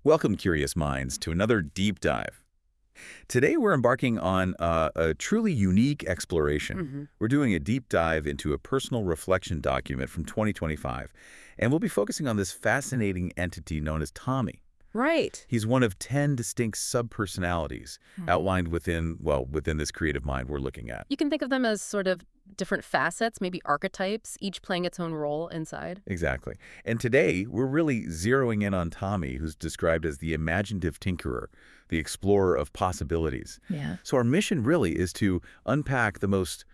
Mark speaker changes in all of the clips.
Speaker 1: Welcome, curious minds, to another deep dive. Today we're embarking on a truly unique exploration.
Speaker 2: Hmm.
Speaker 1: We're doing a deep dive into a personal reflection document from 2025, and we'll be focusing on this fascinating entity known as Tommy.
Speaker 2: Right.
Speaker 1: He's one of 10 distinct subpersonalities outlined within this creative mind we're looking at.
Speaker 2: You can think of them as sort of different facets, maybe archetypes, each playing its own role inside.
Speaker 1: Exactly. And today, we're really zeroing in on Tommy, who's described as the imaginative tinkerer, the explorer of possibilities.
Speaker 2: Yeah.
Speaker 1: So our mission really is to unpack the most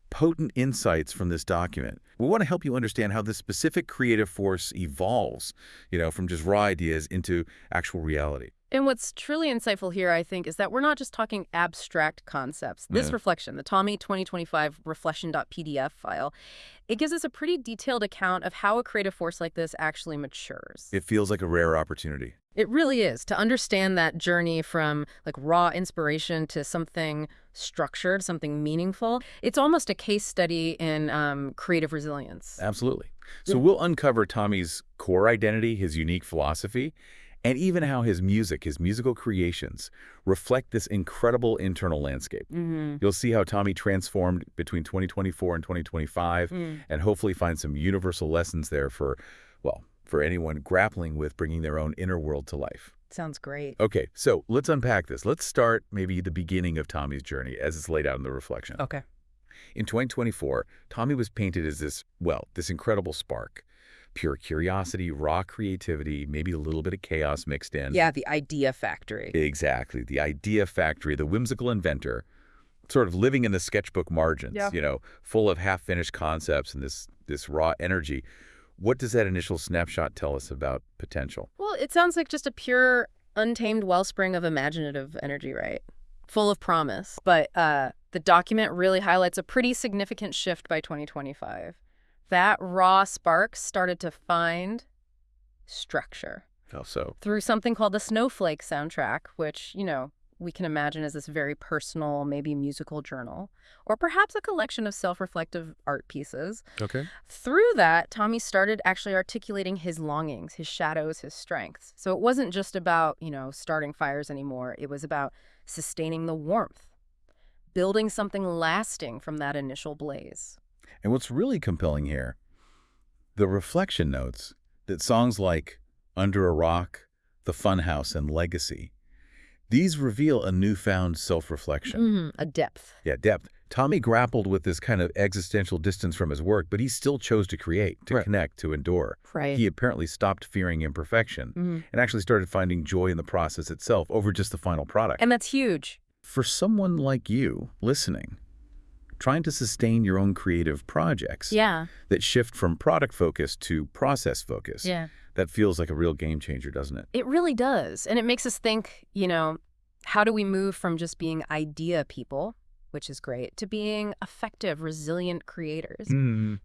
Speaker 1: potent insights from this document. We want to help you understand how this specific creative force evolves, from just raw ideas into actual reality.
Speaker 2: And what's truly insightful here, I think, is that we're not just talking abstract concepts. This
Speaker 1: Yeah.
Speaker 2: reflection, the Tommy 2025 reflection.pdf file, it gives us a pretty detailed account of how a creative force like this actually matures.
Speaker 1: It feels like a rare opportunity.
Speaker 2: It really is. To understand that journey from like raw inspiration to something structured, something meaningful, it's almost a case study in creative resilience.
Speaker 1: Absolutely. So we'll uncover Tommy's core identity, his unique philosophy, and even how his musical creations, reflect this incredible internal landscape. You'll see how Tommy transformed between 2024 and 2025, and hopefully find some universal lessons there for anyone grappling with bringing their own inner world to life.
Speaker 2: Sounds great.
Speaker 1: Okay, so let's unpack this. Let's start maybe the beginning of Tommy's journey as it's laid out in the reflection.
Speaker 2: Okay.
Speaker 1: In 2024, Tommy was painted as this incredible spark. Pure curiosity, raw creativity, maybe a little bit of chaos mixed in.
Speaker 2: Yeah, the idea factory.
Speaker 1: Exactly. The idea factory, the whimsical inventor, sort of living in the sketchbook margins,
Speaker 2: Yeah.
Speaker 1: Full of half-finished concepts and this raw energy. What does that initial snapshot tell us about potential?
Speaker 2: Well, it sounds like just a pure, untamed wellspring of imaginative energy, right? Full of promise. But the document really highlights a pretty significant shift by 2025. That raw spark started to find structure
Speaker 1: How so?
Speaker 2: through something called the Snowflake soundtrack, which, we can imagine as this very personal, maybe musical journal, or perhaps a collection of self-reflective art pieces.
Speaker 1: Okay.
Speaker 2: Through that, Tommy started actually articulating his longings, his shadows, his strengths. So it wasn't just about, starting fires anymore. It was about sustaining the warmth, building something lasting from that initial blaze.
Speaker 1: And what's really compelling here, the reflection notes that songs like Under a Rock, The Funhouse, and Legacy, these reveal a newfound self-reflection.
Speaker 2: A depth.
Speaker 1: Yeah, depth. Tommy grappled with this kind of existential distance from his work, but he still chose to create, to connect, to endure.
Speaker 2: Right.
Speaker 1: He apparently stopped fearing imperfection and actually started finding joy in the process itself over just the final product.
Speaker 2: And that's huge.
Speaker 1: For someone like you listening, trying to sustain your own creative projects
Speaker 2: Yeah.
Speaker 1: that shift from product focus to process focus,
Speaker 2: Yeah.
Speaker 1: that feels like a real game changer, doesn't it?
Speaker 2: It really does. And it makes us think, how do we move from just being idea people, which is great, to being effective, resilient creators?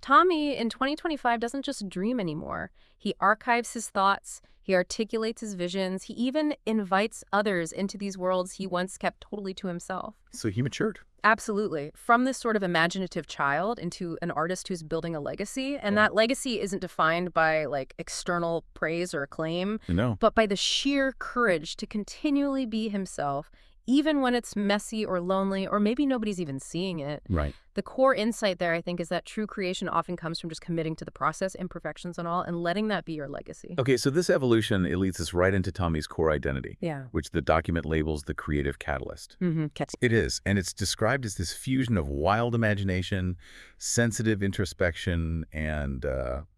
Speaker 2: Tommy, in 2025, doesn't just dream anymore. He archives his thoughts, he articulates his visions, he even invites others into these worlds he once kept totally to himself.
Speaker 1: So he matured.
Speaker 2: Absolutely. From this sort of imaginative child into an artist who's building a legacy. And that legacy isn't defined by external praise or acclaim,
Speaker 1: No.
Speaker 2: but by the sheer courage to continually be himself, even when it's messy or lonely, or maybe nobody's even seeing it.
Speaker 1: Right.
Speaker 2: The core insight there, I think, is that true creation often comes from just committing to the process, imperfections and all, and letting that be your legacy.
Speaker 1: Okay, so this evolution, it leads us right into Tommy's core identity,
Speaker 2: Yeah.
Speaker 1: which the document labels the creative catalyst.
Speaker 2: Catch.
Speaker 1: It is, and it's described as this fusion of wild imagination, sensitive introspection, and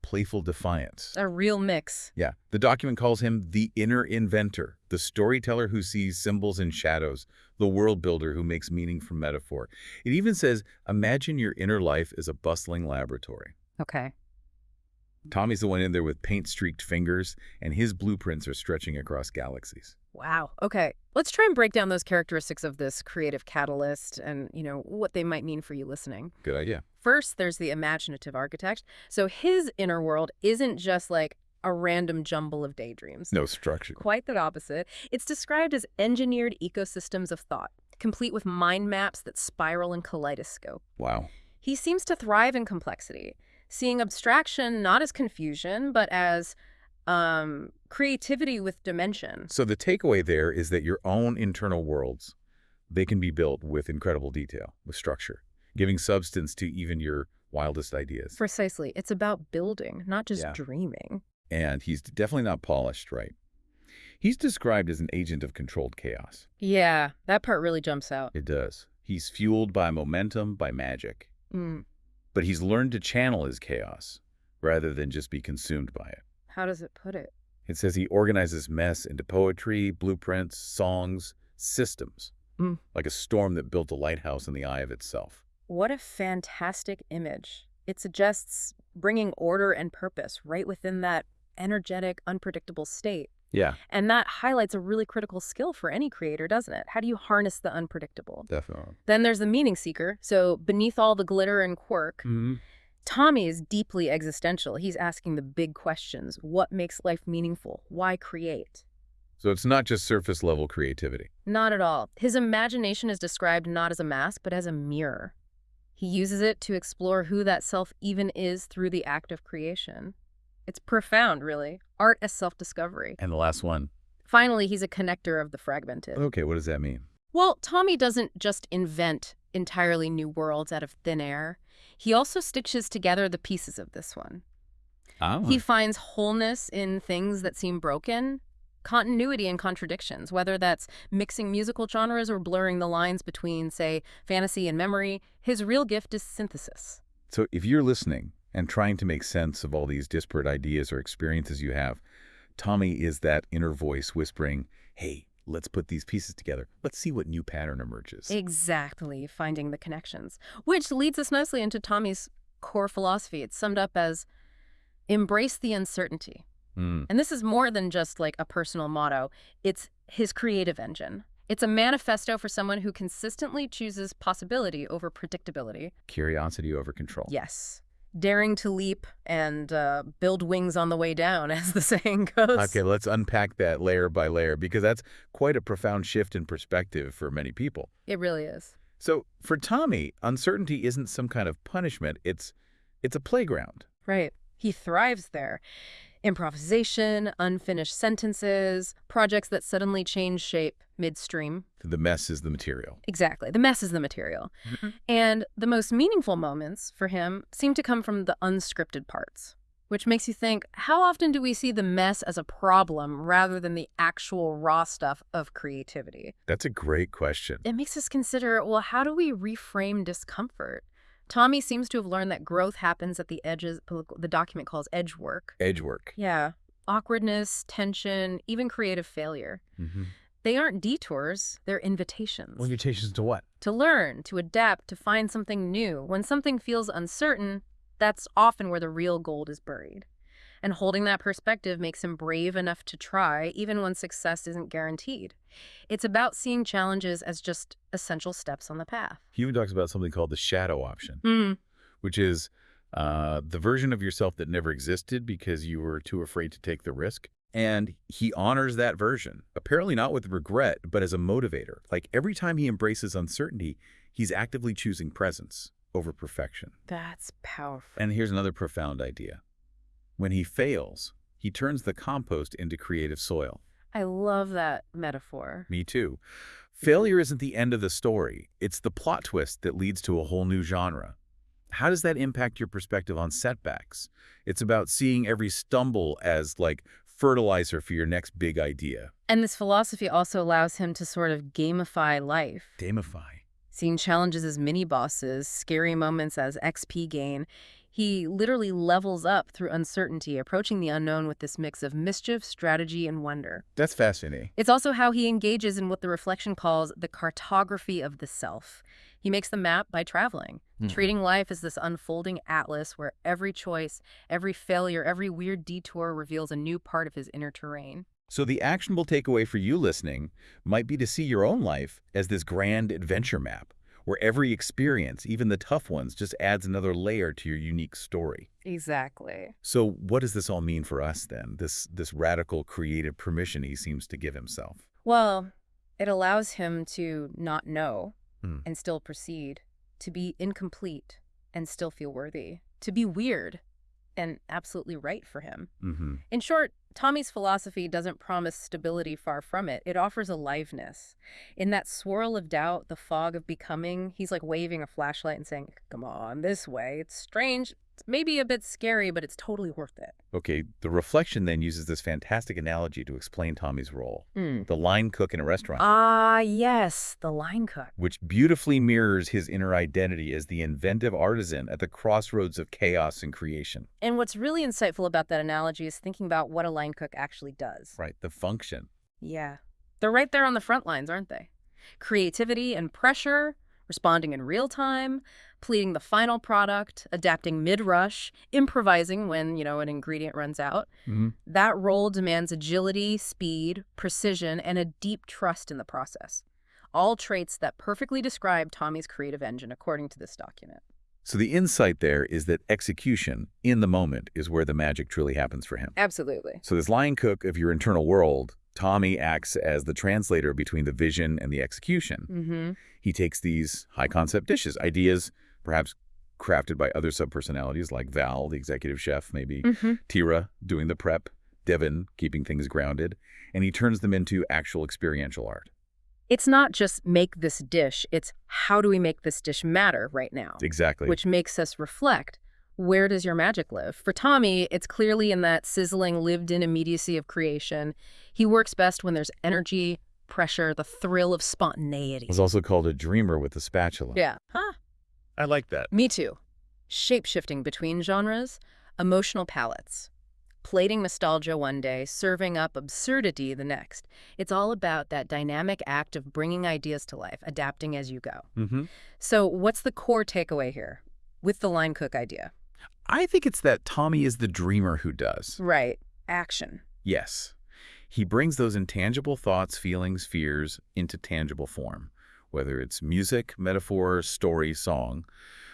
Speaker 1: playful defiance.
Speaker 2: A real mix.
Speaker 1: Yeah, the document calls him the inner inventor, the storyteller who sees symbols in shadows, the world builder who makes meaning from metaphor. It even says, imagine your inner life as a bustling laboratory.
Speaker 2: Okay.
Speaker 1: Tommy's the one in there with paint-streaked fingers, and his blueprints are stretching across galaxies.
Speaker 2: Wow. Okay. Let's try and break down those characteristics of this creative catalyst and, what they might mean for you listening.
Speaker 1: Good idea.
Speaker 2: First, there's the imaginative architect. So his inner world isn't just like a random jumble of daydreams.
Speaker 1: No structure.
Speaker 2: Quite the opposite. It's described as engineered ecosystems of thought, complete with mind maps that spiral in kaleidoscope.
Speaker 1: Wow.
Speaker 2: He seems to thrive in complexity, seeing abstraction not as confusion, but as creativity with dimension.
Speaker 1: So the takeaway there is that your own internal worlds, they can be built with incredible detail, with structure, giving substance to even your wildest ideas.
Speaker 2: Precisely. It's about building, not just dreaming.
Speaker 1: And he's definitely not polished, right? He's described as an agent of controlled chaos.
Speaker 2: Yeah, that part really jumps out.
Speaker 1: It does. He's fueled by momentum, by magic. But he's learned to channel his chaos rather than just be consumed by it.
Speaker 2: How does it put it?
Speaker 1: It says he organizes mess into poetry, blueprints, songs, systems, like a storm that built a lighthouse in the eye of itself.
Speaker 2: What a fantastic image. It suggests bringing order and purpose right within that energetic, unpredictable state.
Speaker 1: Yeah.
Speaker 2: And that highlights a really critical skill for any creator, doesn't it? How do you harness the unpredictable?
Speaker 1: Definitely.
Speaker 2: Then there's the meaning seeker. So beneath all the glitter and quirk, Tommy is deeply existential. He's asking the big questions. What makes life meaningful? Why create?
Speaker 1: So it's not just surface-level creativity.
Speaker 2: Not at all. His imagination is described not as a mask, but as a mirror. He uses it to explore who that self even is through the act of creation. It's profound, really. Art as self-discovery.
Speaker 1: And the last one.
Speaker 2: Finally, he's a connector of the fragmented.
Speaker 1: Okay, what does that mean?
Speaker 2: Well, Tommy doesn't just invent entirely new worlds out of thin air. He also stitches together the pieces of this one.
Speaker 1: Oh.
Speaker 2: He finds wholeness in things that seem broken, continuity in contradictions, whether that's mixing musical genres or blurring the lines between, say, fantasy and memory. His real gift is synthesis.
Speaker 1: So if you're listening and trying to make sense of all these disparate ideas or experiences you have, Tommy is that inner voice whispering, hey, let's put these pieces together. Let's see what new pattern emerges.
Speaker 2: Exactly, finding the connections. Which leads us nicely into Tommy's core philosophy. It's summed up as embrace the uncertainty. And this is more than just like a personal motto. It's his creative engine. It's a manifesto for someone who consistently chooses possibility over predictability.
Speaker 1: Curiosity over control.
Speaker 2: Yes. Daring to leap and build wings on the way down, as the saying goes.
Speaker 1: Okay, let's unpack that layer by layer, because that's quite a profound shift in perspective for many people.
Speaker 2: It really is.
Speaker 1: So for Tommy, uncertainty isn't some kind of punishment. It's a playground.
Speaker 2: Right. He thrives there. Improvisation, unfinished sentences, projects that suddenly change shape midstream.
Speaker 1: The mess is the material.
Speaker 2: Exactly. The mess is the material. And the most meaningful moments for him seem to come from the unscripted parts, which makes you think, how often do we see the mess as a problem rather than the actual raw stuff of creativity?
Speaker 1: That's a great question.
Speaker 2: It makes us consider, well, how do we reframe discomfort? Tommy seems to have learned that growth happens at the edges, the document calls edge work.
Speaker 1: Edge work.
Speaker 2: Yeah. Awkwardness, tension, even creative failure. They aren't detours, they're invitations.
Speaker 1: Well, invitations to what?
Speaker 2: To learn, to adapt, to find something new. When something feels uncertain, that's often where the real gold is buried. And holding that perspective makes him brave enough to try, even when success isn't guaranteed. It's about seeing challenges as just essential steps on the path.
Speaker 1: He even talks about something called the shadow option, which is the version of yourself that never existed because you were too afraid to take the risk. And he honors that version, apparently not with regret, but as a motivator. Like every time he embraces uncertainty, he's actively choosing presence over perfection.
Speaker 2: That's powerful.
Speaker 1: And here's another profound idea. When he fails, he turns the compost into creative soil.
Speaker 2: I love that metaphor.
Speaker 1: Me too. Failure isn't the end of the story. It's the plot twist that leads to a whole new genre. How does that impact your perspective on setbacks? It's about seeing every stumble as like fertilizer for your next big idea.
Speaker 2: And this philosophy also allows him to sort of gamify life.
Speaker 1: Gamify.
Speaker 2: Seeing challenges as mini-bosses, scary moments as XP gain. He literally levels up through uncertainty, approaching the unknown with this mix of mischief, strategy, and wonder.
Speaker 1: That's fascinating.
Speaker 2: It's also how he engages in what the reflection calls the cartography of the self. He makes the map by traveling, treating life as this unfolding atlas where every choice, every failure, every weird detour reveals a new part of his inner terrain.
Speaker 1: So the actionable takeaway for you listening might be to see your own life as this grand adventure map, where every experience, even the tough ones, just adds another layer to your unique story.
Speaker 2: Exactly.
Speaker 1: So what does this all mean for us then, this radical creative permission he seems to give himself?
Speaker 2: Well, it allows him to not know and still proceed, to be incomplete and still feel worthy, to be weird and absolutely right for him. In short, Tommy's philosophy doesn't promise stability, far from it. It offers aliveness. In that swirl of doubt, the fog of becoming, he's like waving a flashlight and saying, come on, this way. It's strange. It's maybe a bit scary, but it's totally worth it.
Speaker 1: Okay, the reflection then uses this fantastic analogy to explain Tommy's role. The line cook in a restaurant.
Speaker 2: Ah, yes, the line cook.
Speaker 1: Which beautifully mirrors his inner identity as the inventive artisan at the crossroads of chaos and creation.
Speaker 2: And what's really insightful about that analogy is thinking about what a line cook actually does.
Speaker 1: Right, the function.
Speaker 2: Yeah. They're right there on the front lines, aren't they? Creativity and pressure, responding in real time, pleating the final product, adapting mid-rush, improvising when, an ingredient runs out. That role demands agility, speed, precision, and a deep trust in the process. All traits that perfectly describe Tommy's creative engine, according to this document.
Speaker 1: So the insight there is that execution, in the moment, is where the magic truly happens for him.
Speaker 2: Absolutely.
Speaker 1: So this line cook of your internal world, Tommy acts as the translator between the vision and the execution. He takes these high-concept dishes, ideas perhaps crafted by other subpersonalities like Val, the executive chef, maybe Tira doing the prep, Devin keeping things grounded, and he turns them into actual experiential art.
Speaker 2: It's not just make this dish, it's how do we make this dish matter right now?
Speaker 1: Exactly.
Speaker 2: Which makes us reflect, where does your magic live? For Tommy, it's clearly in that sizzling, lived-in immediacy of creation. He works best when there's energy, pressure, the thrill of spontaneity.
Speaker 1: He's also called a dreamer with a spatula.
Speaker 2: Yeah. Huh?
Speaker 1: I like that.
Speaker 2: Me too. Shape-shifting between genres, emotional palettes. Plating nostalgia one day, serving up absurdity the next. It's all about that dynamic act of bringing ideas to life, adapting as you go. So what's the core takeaway here with the line cook idea?
Speaker 1: I think it's that Tommy is the dreamer who does.
Speaker 2: Right. Action.
Speaker 1: Yes. He brings those intangible thoughts, feelings, fears into tangible form, whether it's music, metaphor, story, song,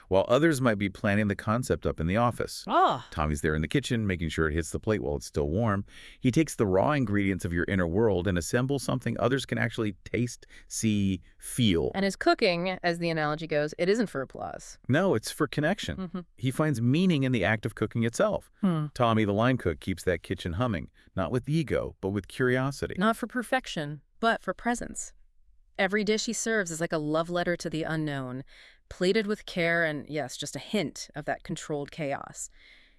Speaker 1: while others might be planning the concept up in the office. Tommy's there in the kitchen, making sure it hits the plate while it's still warm. He takes the raw ingredients of your inner world and assembles something others can actually taste, see, feel.
Speaker 2: And his cooking, as the analogy goes, it isn't for applause.
Speaker 1: No, it's for connection. He finds meaning in the act of cooking itself. Tommy, the line cook, keeps that kitchen humming, not with ego, but with curiosity.
Speaker 2: Not for perfection, but for presence. Every dish he serves is like a love letter to the unknown, plated with care and, yes, just a hint of that controlled chaos.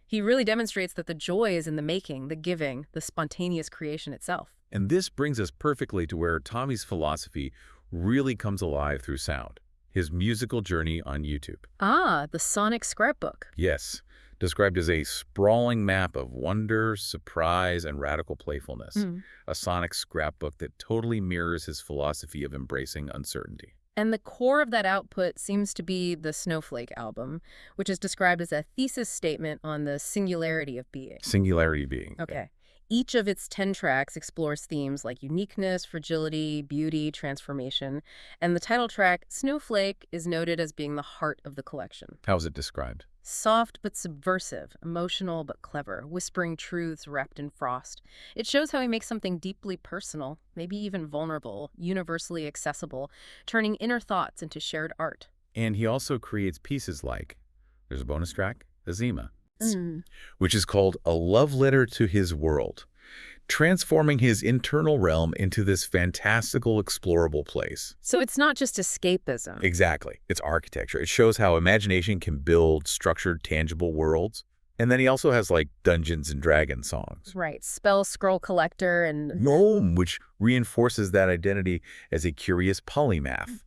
Speaker 2: He really demonstrates that the joy is in the making, the giving, the spontaneous creation itself.
Speaker 1: And this brings us perfectly to where Tommy's philosophy really comes alive through sound, his musical journey on YouTube.
Speaker 2: Ah, the sonic scrapbook.
Speaker 1: Yes, described as a sprawling map of wonder, surprise, and radical playfulness. A sonic scrapbook that totally mirrors his philosophy of embracing uncertainty.
Speaker 2: And the core of that output seems to be the Snowflake album, which is described as a thesis statement on the singularity of being.
Speaker 1: Singularity being.
Speaker 2: Okay. Each of its 10 tracks explores themes like uniqueness, fragility, beauty, transformation. And the title track, Snowflake, is noted as being the heart of the collection.
Speaker 1: How is it described?
Speaker 2: Soft but subversive, emotional but clever, whispering truths wrapped in frost. It shows how he makes something deeply personal, maybe even vulnerable, universally accessible, turning inner thoughts into shared art.
Speaker 1: And he also creates pieces like, there's a bonus track, Azima, which is called A Love Letter to His World, transforming his internal realm into this fantastical, explorable place.
Speaker 2: So it's not just escapism.
Speaker 1: Exactly. It's architecture. It shows how imagination can build structured, tangible worlds. And then he also has, like, Dungeons and Dragons songs.
Speaker 2: Right. Spell Scroll Collector and
Speaker 1: Gnome, which reinforces that identity as a curious polymath.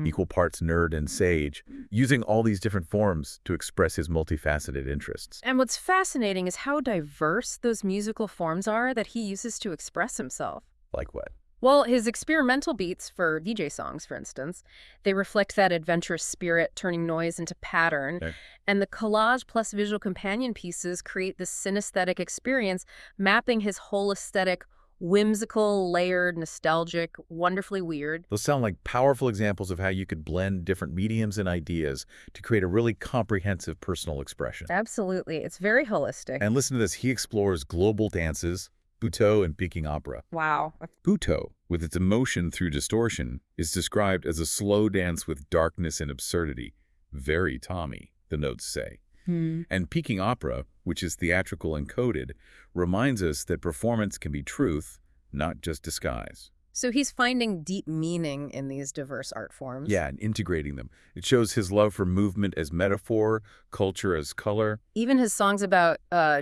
Speaker 1: Equal parts nerd and sage, using all these different forms to express his multifaceted interests.
Speaker 2: And what's fascinating is how diverse those musical forms are that he uses to express himself.
Speaker 1: Like what?
Speaker 2: Well, his experimental beats for VJ songs, for instance, they reflect that adventurous spirit, turning noise into pattern.
Speaker 1: Okay.
Speaker 2: And the collage plus visual companion pieces create this synesthetic experience, mapping his whole aesthetic, whimsical, layered, nostalgic, wonderfully weird.
Speaker 1: Those sound like powerful examples of how you could blend different mediums and ideas to create a really comprehensive personal expression.
Speaker 2: Absolutely. It's very holistic.
Speaker 1: And listen to this. He explores global dances, Butoh and Peking opera.
Speaker 2: Wow.
Speaker 1: Butoh, with its emotion through distortion, is described as a slow dance with darkness and absurdity. Very Tommy, the notes say. And peaking opera, which is theatrical and coded, reminds us that performance can be truth, not just disguise.
Speaker 2: So he's finding deep meaning in these diverse art forms.
Speaker 1: Yeah, and integrating them. It shows his love for movement as metaphor, culture as color.
Speaker 2: Even his songs about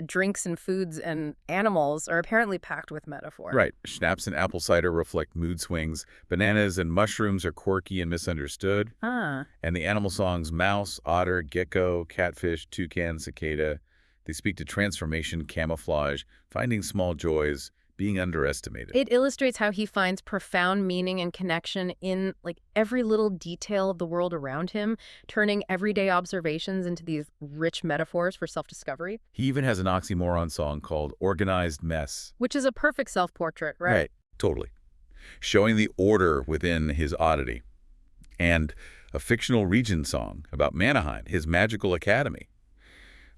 Speaker 2: drinks and foods and animals are apparently packed with metaphor.
Speaker 1: Right. Schnapps and apple cider reflect mood swings. Bananas and mushrooms are quirky and misunderstood.
Speaker 2: Ah.
Speaker 1: And the animal songs mouse, otter, gecko, catfish, toucan, cicada, they speak to transformation, camouflage, finding small joys, being underestimated.
Speaker 2: It illustrates how he finds profound meaning and connection in like every little detail of the world around him, turning everyday observations into these rich metaphors for self-discovery.
Speaker 1: He even has an oxymoron song called Organized Mess.
Speaker 2: Which is a perfect self-portrait, right?
Speaker 1: Right, totally. Showing the order within his oddity. And a fictional region song about Manaheim, his magical academy,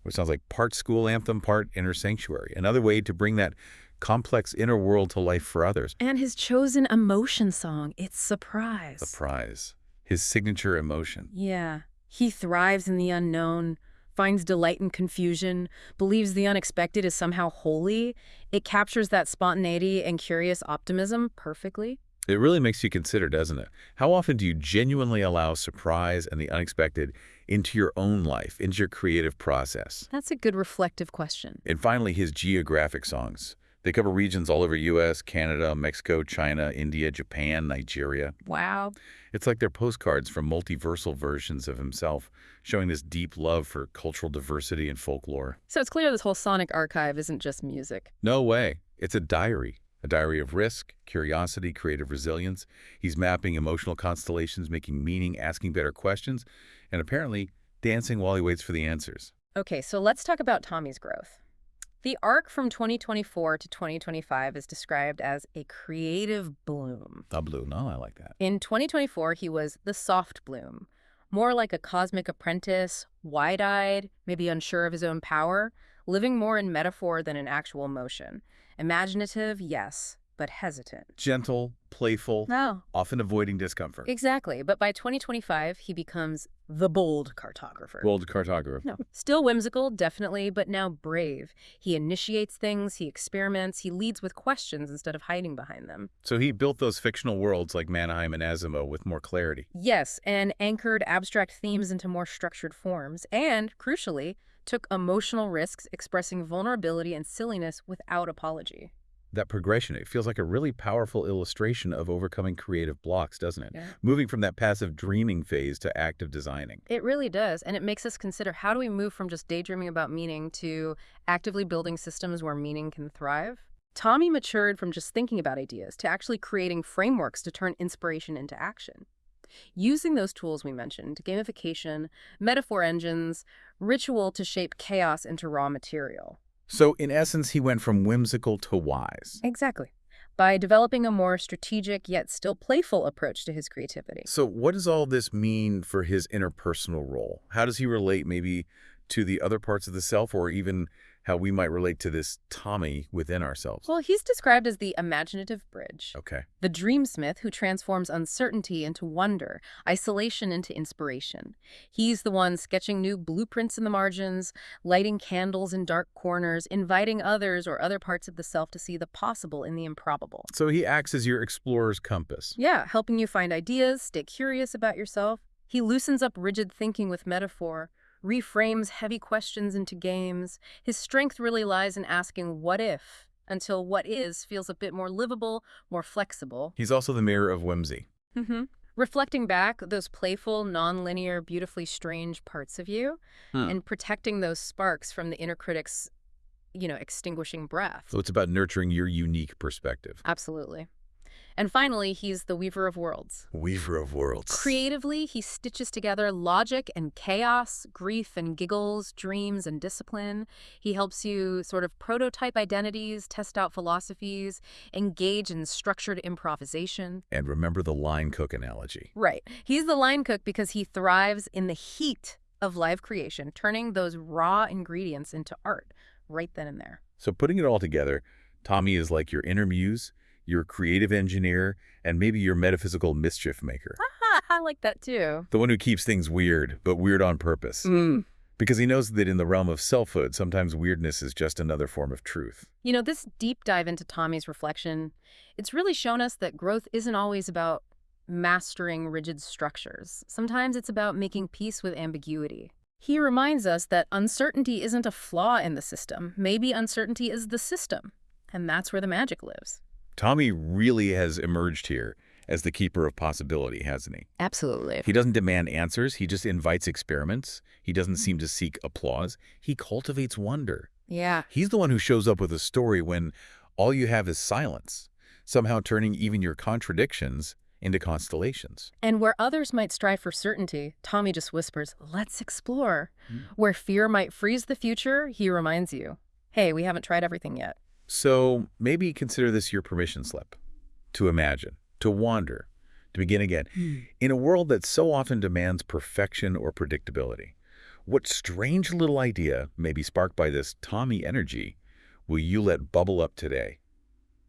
Speaker 1: which sounds like part school anthem, part inner sanctuary. Another way to bring that complex inner world to life for others.
Speaker 2: And his chosen emotion song, it's surprise.
Speaker 1: Surprise. His signature emotion.
Speaker 2: Yeah. He thrives in the unknown, finds delight in confusion, believes the unexpected is somehow holy. It captures that spontaneity and curious optimism perfectly.
Speaker 1: It really makes you consider, doesn't it? How often do you genuinely allow surprise and the unexpected into your own life, into your creative process?
Speaker 2: That's a good reflective question.
Speaker 1: And finally, his geographic songs. They cover regions all over U.S., Canada, Mexico, China, India, Japan, Nigeria.
Speaker 2: Wow.
Speaker 1: It's like they're postcards from multiversal versions of himself, showing this deep love for cultural diversity and folklore.
Speaker 2: So it's clear this whole sonic archive isn't just music.
Speaker 1: No way. It's a diary of risk, curiosity, creative resilience. He's mapping emotional constellations, making meaning, asking better questions, and apparently dancing while he waits for the answers.
Speaker 2: Okay, so let's talk about Tommy's growth. The arc from 2024 to 2025 is described as a creative bloom.
Speaker 1: A bloom. No, I like that.
Speaker 2: In 2024, he was the soft bloom, more like a cosmic apprentice, wide-eyed, maybe unsure of his own power, living more in metaphor than in actual motion. Imaginative, yes, but hesitant.
Speaker 1: Gentle, playful,
Speaker 2: No.
Speaker 1: often avoiding discomfort.
Speaker 2: Exactly, but by 2025, he becomes the bold cartographer.
Speaker 1: Bold cartographer.
Speaker 2: No. Still whimsical, definitely, but now brave. He initiates things, he experiments, he leads with questions instead of hiding behind them.
Speaker 1: So he built those fictional worlds like Mannheim and Asimov with more clarity.
Speaker 2: Yes, and anchored abstract themes into more structured forms, and, crucially, took emotional risks expressing vulnerability and silliness without apology.
Speaker 1: That progression, it feels like a really powerful illustration of overcoming creative blocks, doesn't it?
Speaker 2: Yeah.
Speaker 1: Moving from that passive dreaming phase to active designing.
Speaker 2: It really does, and it makes us consider how do we move from just daydreaming about meaning to actively building systems where meaning can thrive? Tommy matured from just thinking about ideas to actually creating frameworks to turn inspiration into action. Using those tools we mentioned, gamification, metaphor engines, ritual to shape chaos into raw material.
Speaker 1: So in essence, he went from whimsical to wise.
Speaker 2: Exactly. By developing a more strategic yet still playful approach to his creativity.
Speaker 1: So what does all this mean for his interpersonal role? How does he relate maybe to the other parts of the self, or even how we might relate to this Tommy within ourselves?
Speaker 2: Well, he's described as the imaginative bridge.
Speaker 1: Okay.
Speaker 2: The dreamsmith who transforms uncertainty into wonder, isolation into inspiration. He's the one sketching new blueprints in the margins, lighting candles in dark corners, inviting others or other parts of the self to see the possible in the improbable.
Speaker 1: So he acts as your explorer's compass.
Speaker 2: Yeah, helping you find ideas, stay curious about yourself. He loosens up rigid thinking with metaphor, reframes heavy questions into games. His strength really lies in asking what if, until what is feels a bit more livable, more flexible.
Speaker 1: He's also the mirror of whimsy.
Speaker 2: Reflecting back those playful, non-linear, beautifully strange parts of you, and protecting those sparks from the inner critic's, extinguishing breath.
Speaker 1: So it's about nurturing your unique perspective.
Speaker 2: Absolutely. And finally, he's the weaver of worlds.
Speaker 1: Weaver of worlds.
Speaker 2: Creatively, he stitches together logic and chaos, grief and giggles, dreams and discipline. He helps you sort of prototype identities, test out philosophies, engage in structured improvisation.
Speaker 1: And remember the line cook analogy.
Speaker 2: Right. He's the line cook because he thrives in the heat of live creation, turning those raw ingredients into art right then and there.
Speaker 1: So putting it all together, Tommy is like your inner muse, your creative engineer, and maybe your metaphysical mischief maker.
Speaker 2: I like that too.
Speaker 1: The one who keeps things weird, but weird on purpose. Because he knows that in the realm of selfhood, sometimes weirdness is just another form of truth.
Speaker 2: You know, this deep dive into Tommy's reflection, it's really shown us that growth isn't always about mastering rigid structures. Sometimes it's about making peace with ambiguity. He reminds us that uncertainty isn't a flaw in the system. Maybe uncertainty is the system, and that's where the magic lives.
Speaker 1: Tommy really has emerged here as the keeper of possibility, hasn't he?
Speaker 2: Absolutely.
Speaker 1: He doesn't demand answers. He just invites experiments. He doesn't seem to seek applause. He cultivates wonder.
Speaker 2: Yeah.
Speaker 1: He's the one who shows up with a story when all you have is silence, somehow turning even your contradictions into constellations.
Speaker 2: And where others might strive for certainty, Tommy just whispers, let's explore. Where fear might freeze the future, he reminds you, hey, we haven't tried everything yet.
Speaker 1: So maybe consider this your permission slip to imagine, to wander, to begin again. In a world that so often demands perfection or predictability, what strange little idea, maybe sparked by this Tommy energy, will you let bubble up today?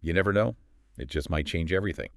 Speaker 1: You never know. It just might change everything.